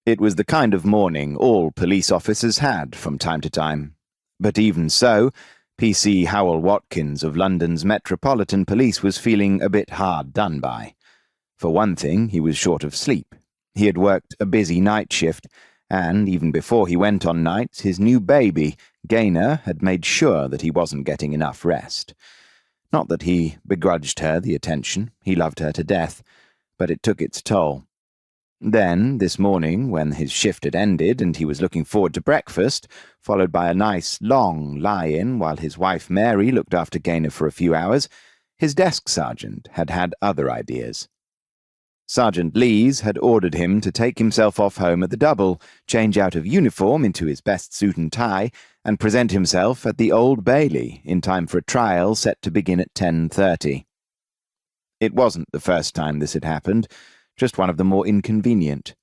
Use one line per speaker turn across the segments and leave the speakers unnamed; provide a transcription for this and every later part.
It was the kind of morning all police officers had from time to time. But even so, P.C. Howell-Watkins of London's Metropolitan Police was feeling a bit hard done by. For one thing, he was short of sleep. He had worked a busy night shift, and even before he went on nights, his new baby, Gaynor, had made sure that he wasn't getting enough rest. Not that he begrudged her the attention, he loved her to death, but it took its toll. Then, this morning, when his shift had ended and he was looking forward to breakfast, followed by a nice, long lie-in while his wife Mary looked after Gaynor for a few hours, his desk sergeant had had other ideas. Sergeant Lees had ordered him to take himself off home at the double, change out of uniform into his best suit and tie, and present himself at the Old Bailey in time for a trial set to begin at 10:30. It wasn't the first time this had happened, just one of the more inconvenient.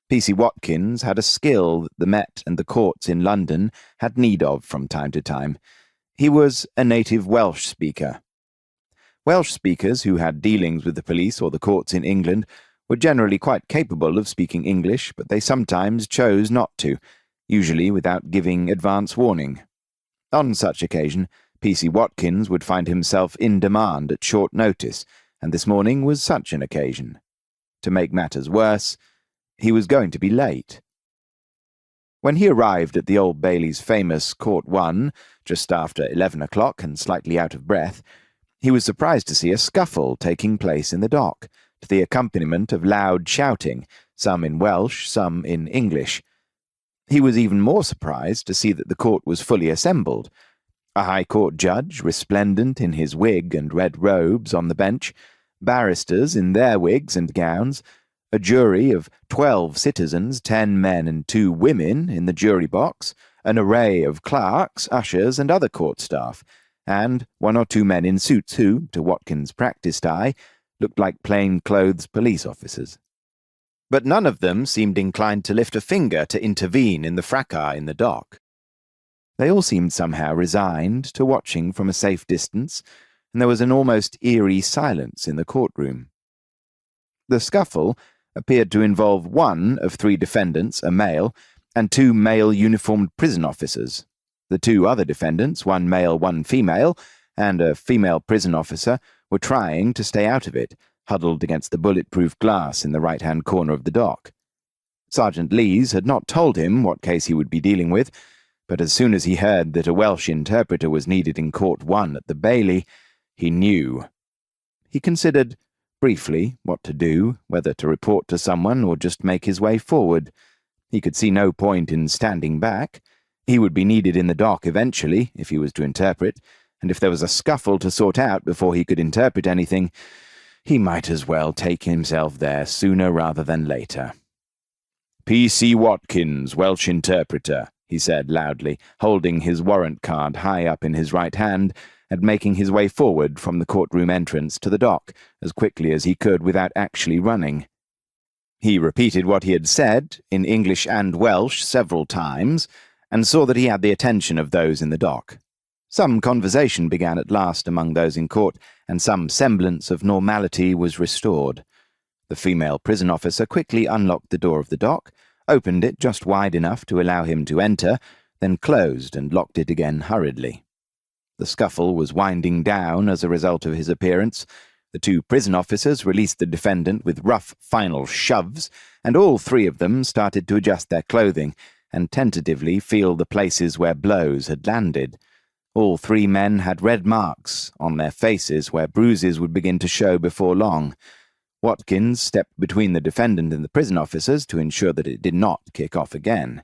P.C. Watkins had a skill that the Met and the courts in London had need of from time to time. He was a native Welsh speaker. Welsh speakers who had dealings with the police or the courts in England were generally quite capable of speaking English, but they sometimes chose not to, usually without giving advance warning. On such occasion, P.C. Watkins would find himself in demand at short notice, and this morning was such an occasion. To make matters worse, he was going to be late. When he arrived at the Old Bailey's famous Court 1, just after 11 o'clock and slightly out of breath, he was surprised to see a scuffle taking place in the dock, to the accompaniment of loud shouting, some in Welsh, some in English. He was even more surprised to see that the court was fully assembled. A High Court judge, resplendent in his wig and red robes, on the bench, barristers in their wigs and gowns, a jury of 12 citizens, 10 men and 2 women in the jury box, an array of clerks, ushers, and other court staff, and 1 or 2 men in suits who, to Watkins' practised eye, looked like plain-clothes police officers. But none of them seemed inclined to lift a finger to intervene in the fracas in the dock. They all seemed somehow resigned to watching from a safe distance, and there was an almost eerie silence in the courtroom. The scuffle appeared to involve 1 of 3 defendants, a male, and 2 male uniformed prison officers. The 2 other defendants, 1 male, 1 female, and a female prison officer, were trying to stay out of it, huddled against the bulletproof glass in the right-hand corner of the dock. Sergeant Lees had not told him what case he would be dealing with, but as soon as he heard that a Welsh interpreter was needed in Court 1 at the Bailey, he knew. He considered, briefly, what to do, whether to report to someone or just make his way forward. He could see no point in standing back. He would be needed in the dock eventually, if he was to interpret, and if there was a scuffle to sort out before he could interpret anything, he might as well take himself there sooner rather than later. "P.C. Watkins, Welsh interpreter," he said loudly, holding his warrant card high up in his right hand and making his way forward from the courtroom entrance to the dock as quickly as he could without actually running. He repeated what he had said, in English and Welsh, several times, and saw that he had the attention of those in the dock. Some conversation began at last among those in court, and some semblance of normality was restored. The female prison officer quickly unlocked the door of the dock, opened it just wide enough to allow him to enter, then closed and locked it again hurriedly. The scuffle was winding down as a result of his appearance. The 2 prison officers released the defendant with rough final shoves, and all 3 of them started to adjust their clothing and tentatively feel the places where blows had landed. All 3 men had red marks on their faces where bruises would begin to show before long. Watkins stepped between the defendant and the prison officers to ensure that it did not kick off again.